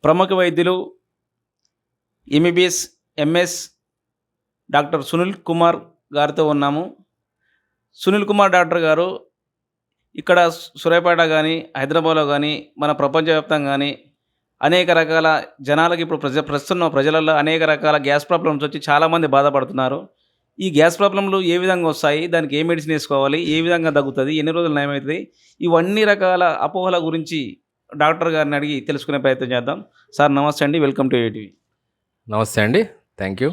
ప్రముఖ వైద్యులు MBBS, MS doctor Sunil Kumar గారితో ఉన్నాము. సునీల్ కుమార్ డాక్టర్ గారు ఇక్కడ సూర్యాపేట గానీ, హైదరాబాద్‌లో గానీ, మన ప్రపంచవ్యాప్తంగా గానీ అనేక రకాల జనాలకి ఇప్పుడు ప్రస్తుతం ప్రజలలో అనేక రకాల గ్యాస్ ప్రాబ్లమ్స్ వచ్చి చాలామంది బాధపడుతున్నారు. ఈ గ్యాస్ ప్రాబ్లమ్‌లు ఏ విధంగా వస్తాయి? దానికి ఏ మెడిసిన్ ఏసుకోవాలి? ఏ విధంగా తగ్గుతది? ఎన్ని రోజులు నయమైతది? ఇవన్నీ రకాల అపోహల గురించి డాక్టర్ గారిని అడిగి తెలుసుకునే ప్రయత్నం చేద్దాం. సార్ నమస్తే అండి. Welcome to ATV. నమస్తే అండి. Thank you.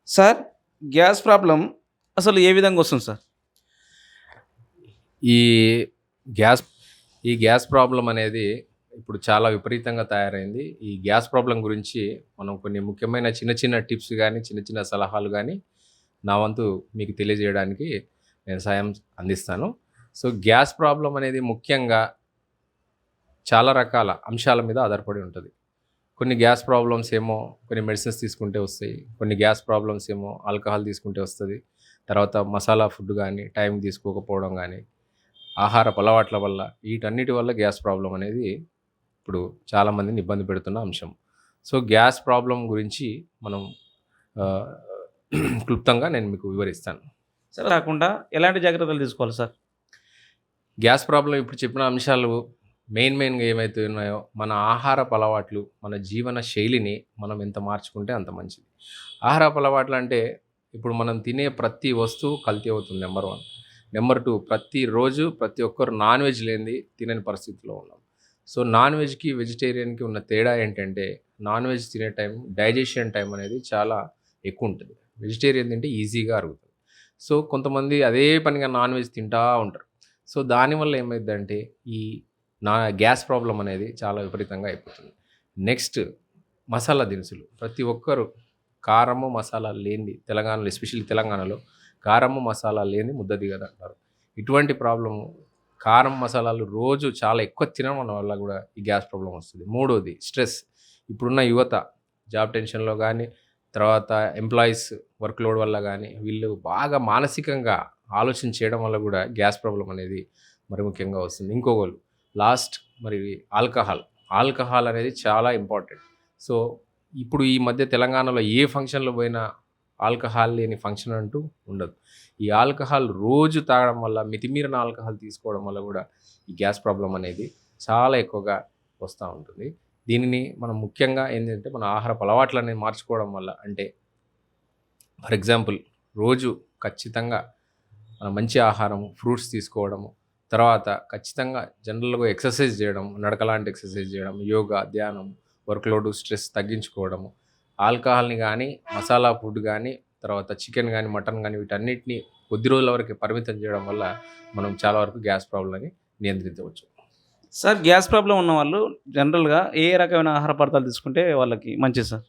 Sir gas problem అసలు ఏ విధంగా వస్తుంది సార్? ఈ గ్యాస్ ఈ గ్యాస్ ప్రాబ్లం అనేది ఇప్పుడు చాలా విపరీతంగా తయారైంది. ఈ గ్యాస్ ప్రాబ్లం గురించి మనం కొన్ని ముఖ్యమైన చిన్న చిన్న టిప్స్ కానీ, చిన్న చిన్న సలహాలు కానీ నా వంతు మీకు తెలియజేయడానికి నేను సాయం అందిస్తాను. సో గ్యాస్ ప్రాబ్లం అనేది ముఖ్యంగా చాలా రకాల అంశాల మీద ఆధారపడి ఉంటుంది. కొన్ని గ్యాస్ ప్రాబ్లమ్స్ ఏమో కొన్ని మెడిసిన్స్ తీసుకుంటే వస్తాయి. కొన్ని గ్యాస్ ప్రాబ్లమ్స్ ఏమో ఆల్కహాల్ తీసుకుంటే వస్తుంది. తర్వాత మసాలా ఫుడ్ కానీ టైంకి తీసుకోకపోవడం కానీ, ఆహారపు అలవాట్ల వల్ల, వీటన్నిటి వల్ల గ్యాస్ ప్రాబ్లం అనేది ఇప్పుడు చాలామందిని ఇబ్బంది పెడుతున్న అంశం. సో గ్యాస్ ప్రాబ్లం గురించి మనం క్లుప్తంగా నేను మీకు వివరిస్తాను. సార్ కాకుండా ఎలాంటి జాగ్రత్తలు తీసుకోవాలి సార్? గ్యాస్ ప్రాబ్లం ఇప్పుడు చెప్పిన అంశాలు మెయిన్గా ఏమైతే ఉన్నాయో, మన ఆహారపు అలవాట్లు, మన జీవన శైలిని మనం ఎంత మార్చుకుంటే అంత మంచిది. ఆహారపు అలవాట్లు అంటే ఇప్పుడు మనం తినే ప్రతి వస్తువు కల్తీ అవుతుంది. నెంబర్ 1. నెంబర్ 2, ప్రతిరోజు ప్రతి ఒక్కరు నాన్ వెజ్ లేనిది తినని పరిస్థితిలో ఉన్నాం. సో నాన్ వెజ్కి వెజిటేరియన్కి ఉన్న తేడా ఏంటంటే, నాన్ వెజ్ తినే టైం, డైజెషన్ టైం అనేది చాలా ఎక్కువ ఉంటుంది. వెజిటేరియన్ తింటే ఈజీగా అరుగుతుంది. సో కొంతమంది అదే పనిగా నాన్ వెజ్ తింటూ ఉంటారు. సో దానివల్ల ఏమైందంటే ఈ గ్యాస్ ప్రాబ్లం అనేది చాలా విపరీతంగా అయిపోతుంది. నెక్స్ట్, మసాలా దినుసులు. ప్రతి ఒక్కరు కారము మసాలా లేనిది, తెలంగాణలో ఎస్పెషల్లీ తెలంగాణలో కారము మసాలా లేనిది ముద్ద దిగదంటారు. ఇటువంటి ప్రాబ్లము కారం మసాలాలు రోజు చాలా ఎక్కువ తినడం వల్ల కూడా ఈ గ్యాస్ ప్రాబ్లం వస్తుంది. మూడోది స్ట్రెస్. ఇప్పుడున్న యువత జాబ్ టెన్షన్లో కానీ, తర్వాత ఎంప్లాయీస్ వర్క్ లోడ్ వల్ల కానీ, వీళ్ళు బాగా మానసికంగా ఆలోచన చేయడం వల్ల కూడా గ్యాస్ ప్రాబ్లం అనేది మరి ముఖ్యంగా వస్తుంది. ఇంకొకరు మరి ఆల్కహాల్ అనేది చాలా ఇంపార్టెంట్. సో ఇప్పుడు ఈ మధ్య తెలంగాణలో ఏ ఫంక్షన్లో పోయినా ఆల్కహాల్ లేని ఫంక్షన్ అంటూ ఉండదు. ఈ ఆల్కహాల్ రోజు తాగడం వల్ల, మితిమీరిన ఆల్కహాల్ తీసుకోవడం వల్ల కూడా ఈ గ్యాస్ ప్రాబ్లం అనేది చాలా ఎక్కువగా వస్తూ ఉంటుంది. దీనిని మనం ముఖ్యంగా ఏంటంటే మన ఆహారపు అలవాట్లు అనేది మార్చుకోవడం వల్ల, అంటే ఫర్ ఎగ్జాంపుల్ రోజు ఖచ్చితంగా మంచి ఆహారం, ఫ్రూట్స్ తీసుకోవడము, తర్వాత ఖచ్చితంగా జనరల్గా ఎక్సర్సైజ్ చేయడం, నడకలాంటి ఎక్సర్సైజ్ చేయడం, యోగా, ధ్యానం, వర్క్లోడ్, స్ట్రెస్ తగ్గించుకోవడము, ఆల్కహాల్ని కానీ, మసాలా ఫుడ్ కానీ, తర్వాత చికెన్ కానీ, మటన్ కానీ, వీటన్నిటిని కొద్ది రోజుల వరకు పరిమితం చేయడం వల్ల మనం చాలా వరకు గ్యాస్ ప్రాబ్లమ్ని నియంత్రించవచ్చు. సార్ గ్యాస్ ప్రాబ్లం ఉన్న వాళ్ళు జనరల్గా ఏ రకమైన ఆహార పదార్థాలు తీసుకుంటే వాళ్ళకి మంచిది సార్?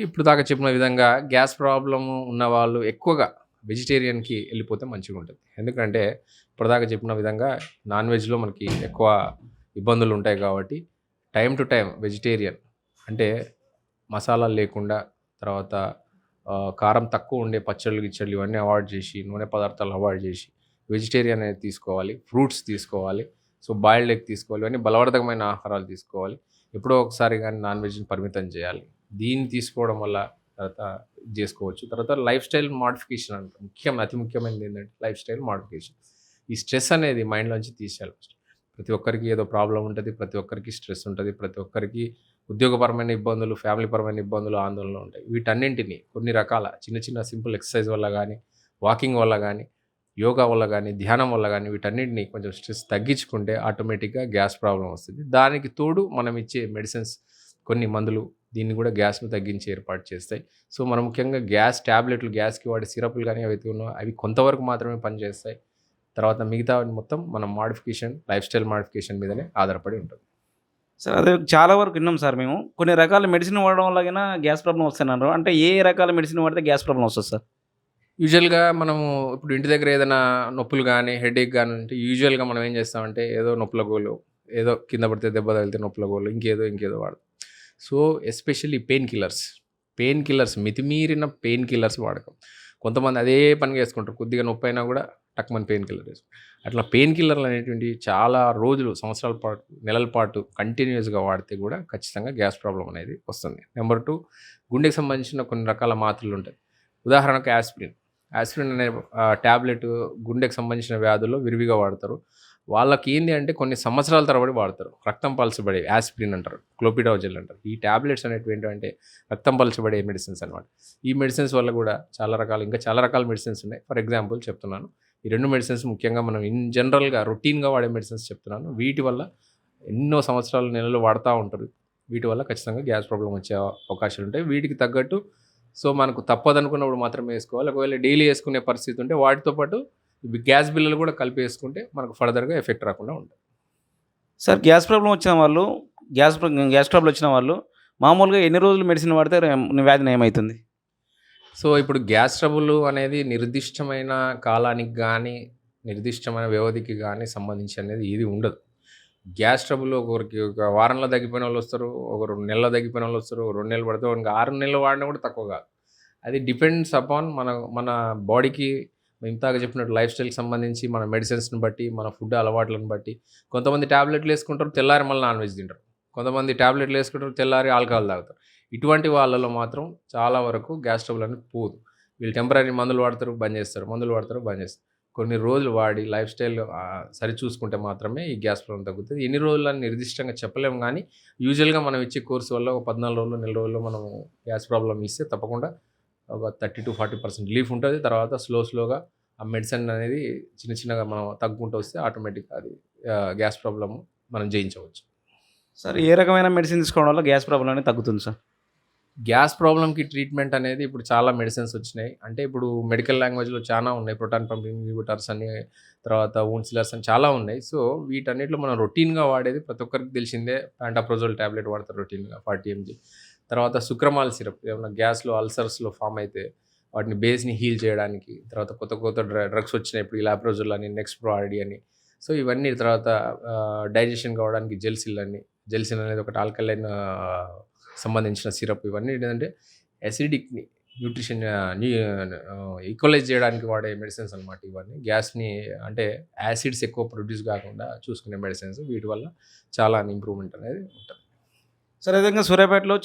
ఇప్పుడు దాకా చెప్పిన విధంగా గ్యాస్ ప్రాబ్లమ్ ఉన్న వాళ్ళు ఎక్కువగా వెజిటేరియన్కి వెళ్ళిపోతే మంచిగా ఉంటుంది. ఎందుకంటే ఇప్పటిదాకా చెప్పిన విధంగా నాన్ వెజ్లో మనకి ఎక్కువ ఇబ్బందులు ఉంటాయి కాబట్టి టైం టు టైం వెజిటేరియన్ అంటే మసాలాలు లేకుండా, తర్వాత కారం తక్కువ ఉండే పచ్చళ్ళు గిచ్చళ్ళు ఇవన్నీ అవాయిడ్ చేసి, నూనె పదార్థాలు అవాయిడ్ చేసి వెజిటేరియన్ అనేది తీసుకోవాలి. ఫ్రూట్స్ తీసుకోవాలి. సో బాయిల్డ్ ఎగ్ తీసుకోవాలి. ఇవన్నీ బలవర్ధకమైన ఆహారాలు తీసుకోవాలి. ఎప్పుడో ఒకసారి కానీ నాన్ వెజ్ని పరిమితం చేయాలి. దీన్ని తీసుకోవడం వల్ల తర్వాత చేసుకోవచ్చు. తర్వాత లైఫ్ స్టైల్ మోడిఫికేషన్ అంటారు. అతి ముఖ్యమైనది ఏంటంటే లైఫ్ స్టైల్ మోడిఫికేషన్. ఈ స్ట్రెస్ అనేది మైండ్లోంచి తీసేయాలి. ప్రతి ఒక్కరికి ఏదో ప్రాబ్లం ఉంటుంది. ప్రతి ఒక్కరికి స్ట్రెస్ ఉంటుంది. ప్రతి ఒక్కరికి ఉద్యోగపరమైన ఇబ్బందులు, ఫ్యామిలీ పరమైన ఇబ్బందులు, ఆందోళనలు ఉంటాయి. వీటన్నింటినీ కొన్ని రకాల చిన్న చిన్న సింపుల్ ఎక్సర్సైజ్ వల్ల కానీ, వాకింగ్ వల్ల కానీ, యోగా వల్ల కానీ, ధ్యానం వల్ల కానీ, వీటన్నిటిని కొంచెం స్ట్రెస్ తగ్గించుకుంటే ఆటోమేటిక్గా గ్యాస్ ప్రాబ్లం వస్తుంది. దానికి తోడు మనం ఇచ్చే మెడిసిన్స్, కొన్ని మందులు దీన్ని కూడా గ్యాస్ను తగ్గించి ఏర్పాటు చేస్తాయి. సో మనం ముఖ్యంగా గ్యాస్ ట్యాబ్లెట్లు, గ్యాస్కి వాడే సిరప్లు కానీ అవైతే ఉన్నాయో అవి కొంతవరకు మాత్రమే పనిచేస్తాయి. తర్వాత మిగతా మొత్తం మనం లైఫ్ స్టైల్ మోడిఫికేషన్ మీదనే ఆధారపడి ఉంటుంది. సార్ అదే చాలా వరకు విన్నాం సార్ మేము. కొన్ని రకాల మెడిసిన్ వాడడం వల్ల గ్యాస్ ప్రాబ్లం వస్తున్నారు. అంటే ఏ రకాల మెడిసిన్ వాడితే గ్యాస్ ప్రాబ్లం వస్తుంది సార్? యూజువల్గా మనము ఇప్పుడు ఇంటి దగ్గర ఏదైనా నొప్పులు కానీ, హెడేక్ కానీ ఉంటే యూజువల్గా మనం ఏం చేస్తామంటే ఏదో నొప్పుల గోలు, ఏదో కింద పడితే దెబ్బ తగిలితే నొప్పుల గోలు, ఇంకేదో వాడతాం. సో ఎస్పెషల్లీ పెయిన్ కిల్లర్స్ మితిమీరిన పెయిన్ కిల్లర్స్ వాడకం. కొంతమంది అదే పనిగా వేసుకుంటారు. కొద్దిగా నొప్పి అయినా కూడా టక్‌మని పెయిన్ కిల్లర్ వేసుకుంటాం. అట్లా పెయిన్ కిల్లర్లు అనేటువంటివి చాలా రోజులు, సంవత్సరాల పాటు, నెలల పాటు కంటిన్యూయస్‌గా వాడితే కూడా ఖచ్చితంగా గ్యాస్ ప్రాబ్లమ్ అనేది వస్తుంది. నెంబర్ 2 గుండెకి సంబంధించిన కొన్ని రకాల మాత్రలుంటాయి. ఉదాహరణకు యాస్పిరిన్. యాస్పిరిన్ అనే టాబ్లెట్ గుండెకి సంబంధించిన వ్యాధుల్లో విరివిగా వాడతారు. వాళ్ళకి ఏంది అంటే కొన్ని సంవత్సరాల తరబడి వాడతారు. రక్తం పలచబడే యాస్పిరిన్ అంటారు. క్లోపిడోజల్ అంటారు. ఈ టాబ్లెట్స్ అనేటివి ఏంటంటే రక్తం పలచబడే మెడిసిన్స్ అనమాట. ఈ మెడిసిన్స్ వల్ల కూడా ఇంకా చాలా రకాల మెడిసిన్స్ ఉన్నాయి. ఫర్ ఎగ్జాంపుల్ చెప్తున్నాను. ఈ 2 మెడిసిన్స్ ముఖ్యంగా మనం జనరల్‌గా రొటీన్‌గా వాడే మెడిసిన్స్ చెప్తున్నాను. వీటి వల్ల ఎన్నో సంవత్సరాలు, నెలలు వాడతా ఉంటారు. వీటి వల్ల ఖచ్చితంగా గ్యాస్ ప్రాబ్లమ్ వచ్చే అవకాశాలు ఉంటాయి. వీటికి తగ్గట్టు మనకు తప్పదనుకున్నప్పుడు మాత్రమే వేసుకోవాలి. ఒకవేళ డైలీ వేసుకునే పరిస్థితి ఉంటే వాటితో పాటు ఇవి గ్యాస్ బిల్లులు కూడా కలిపి వేసుకుంటే మనకు ఫర్దర్‌గా ఎఫెక్ట్ రాకుండా ఉంటుంది. సార్ గ్యాస్ ప్రాబ్లమ్ వచ్చిన వాళ్ళు గ్యాస్ ట్రబుల్ వచ్చిన వాళ్ళు మామూలుగా ఎన్ని రోజులు మెడిసిన్ వాడితే వ్యాధి నయమవుతుంది? ఇప్పుడు గ్యాస్ ట్రబుల్ అనేది నిర్దిష్టమైన కాలానికి గానీ, నిర్దిష్టమైన వ్యవధికి గానీ సంబంధించి అనేది ఏది ఉండదు. గ్యాస్ ట్రబుల్ ఒకరికి ఒక వారంలో తగ్గిపోయినోళ్ళొస్తారు. ఒక 2 నెలల్లో తగ్గిపోయినోళ్ళొస్తారు. 2 నెలలు పడితే ఇంకా 6 నెలలు వాడినా కూడా తక్కువ కాదు. అది డిపెండ్స్ అపాన్ మన బాడీకి ఇందాక చెప్పినట్టు లైఫ్ స్టైల్‌కి సంబంధించి, మన మెడిసిన్స్‌ని బట్టి, మన ఫుడ్ అలవాట్లను బట్టి. కొంతమంది టాబ్లెట్లు వేసుకుంటారు, తెల్లారి మళ్ళీ నాన్ వెజ్ తింటారు. కొంతమంది టాబ్లెట్లు వేసుకుంటారు, తెల్లారి ఆల్కహాల్ తాగుతారు. ఇటువంటి వాళ్ళలో మాత్రం చాలా వరకు గ్యాస్ ట్రబుల్ అనేది పోదు. వీళ్ళు టెంపరరీ మందులు వాడతారు, బంద్ చేస్తారు. మందులు వాడతారు, బంద్ చేస్తారు. కొన్ని రోజులు వాడి లైఫ్ స్టైల్ సరిచూసుకుంటే మాత్రమే ఈ గ్యాస్ ప్రాబ్లమ్ తగ్గుతుంది. ఎన్ని రోజులని నిర్దిష్టంగా చెప్పలేము కానీ, యూజువల్‌గా మనం ఇచ్చే కోర్స్ వల్ల ఒక 14 రోజులు, నెల రోజుల్లో మనం గ్యాస్ ప్రాబ్లమ్ ఇస్తే తప్పకుండా ఒక 30-40% రిలీఫ్ ఉంటుంది. తర్వాత స్లోగా ఆ మెడిసిన్ అనేది చిన్నగా మనం తగ్గుకుంటూ వస్తే ఆటోమేటిక్‌గా అది గ్యాస్ ప్రాబ్లమ్ మనం జయించవచ్చు. సార్ ఏ రకమైన మెడిసిన్ తీసుకోవడం వల్ల గ్యాస్ ప్రాబ్లమ్ అనేది తగ్గుతుంది సార్? గ్యాస్ ప్రాబ్లమ్‌కి ట్రీట్మెంట్ అనేది ఇప్పుడు చాలా మెడిసిన్స్ వచ్చినాయి. అంటే ఇప్పుడు మెడికల్ లాంగ్వేజ్‌లో చాలా ఉన్నాయి. ప్రోటాన్ పంపింగ్ ఇన్హిబిటర్స్ అని, తర్వాత వూండ్ సిల్లర్స్ అని చాలా ఉన్నాయి. వీటన్నిటిలో మనం రొటీన్‌గా వాడేది ప్రతి ఒక్కరికి తెలిసిందే ప్యాంటాప్రోజోల్ టాబ్లెట్ వాడతారు రొటీన్‌గా 40 ఎంజీ. తర్వాత సుక్రమాల్ సిరప్ ఏమన్నా గ్యాస్‌లో అల్సర్స్‌లో ఫామ్ అయితే వాటిని బేస్‌ని హీల్ చేయడానికి. తర్వాత కొత్త డ్రగ్స్ వచ్చినాయి. ఇప్పుడు ఈ లాప్రోజోల్ అని, నెక్స్‌ప్రో ఆర్‌డి అని. ఇవన్నీ తర్వాత డైజెషన్ కావడానికి జెల్సిల్ అనేది ఒకటి ఆల్కలైన్ సంబంధించిన సిరప్. ఇవన్నీ ఏంటంటే అసిడిక్‌ని న్యూట్రిషన్ ఈక్వలైజ్ చేయడానికి వాడే మెడిసిన్స్ అనమాట ఇవన్నీ. గ్యాస్‌ని అంటే యాసిడ్స్ ఎక్కువ ప్రొడ్యూస్ కాకుండా చూసుకునే మెడిసిన్స్. వీటి వల్ల చాలా ఇంప్రూవ్‌మెంట్ అనేది ఉంటుంది. సార్ విధంగా సూర్యాపేటలో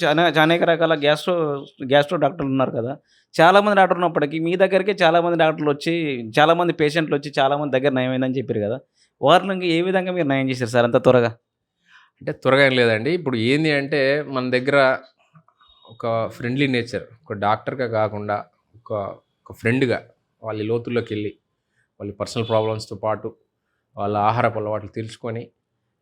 అనేక రకాల గ్యాస్ట్రో డాక్టర్లు ఉన్నారు కదా! చాలామంది డాక్టర్లు ఉన్నప్పటికీ మీ దగ్గరికే చాలామంది డాక్టర్లు వచ్చి, చాలామంది పేషెంట్లు వచ్చి చాలామంది దగ్గర నయమైందని చెప్పారు కదా! వారిని ఏ విధంగా మీరు నయం చేశారు సార్ అంత త్వరగా? అంటే త్వరగా ఏం లేదండి. ఇప్పుడు ఏంది అంటే మన దగ్గర ఒక ఫ్రెండ్లీ నేచర్, ఒక డాక్టర్‌గా కాకుండా ఒక ఒక ఫ్రెండ్‌గా వాళ్ళ లోతుల్లోకెళ్ళి, వాళ్ళ పర్సనల్ ప్రాబ్లమ్స్‌తో పాటు వాళ్ళ ఆహారపు అలవాట్లు తెలుసుకొని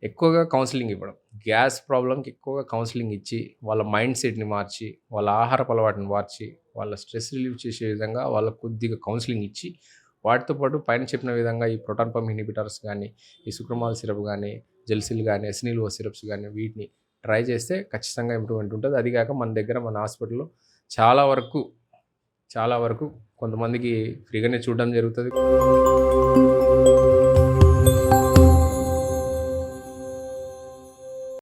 ఎక్కువగా కౌన్సెలింగ్ ఇవ్వడం. గ్యాస్ ప్రాబ్లమ్‌కి ఎక్కువగా కౌన్సెలింగ్ ఇచ్చి, వాళ్ళ మైండ్ సెట్‌ని మార్చి, వాళ్ళ ఆహారపు అలవాటుని మార్చి, వాళ్ళ స్ట్రెస్ రిలీవ్ చేసే విధంగా వాళ్ళకి కొద్దిగా కౌన్సెలింగ్ ఇచ్చి, వాటితో పాటు పైన చెప్పిన విధంగా ఈ ప్రోటాన్ పంప్ ఇన్హిబిటర్స్ గానీ, ఈ సుక్రమాల్ సిరప్ గానీ, జెల్సిల్ గానీ, ఎసినిల్ సిరప్స్ గానీ వీటిని ట్రై చేస్తే ఖచ్చితంగా ఇంప్రూవ్‌మెంట్ ఉంటుంది. అది కాక మన దగ్గర మన హాస్పిటల్‌లో చాలా వరకు కొంతమందికి ఫ్రీగానే చూడడం జరుగుతది.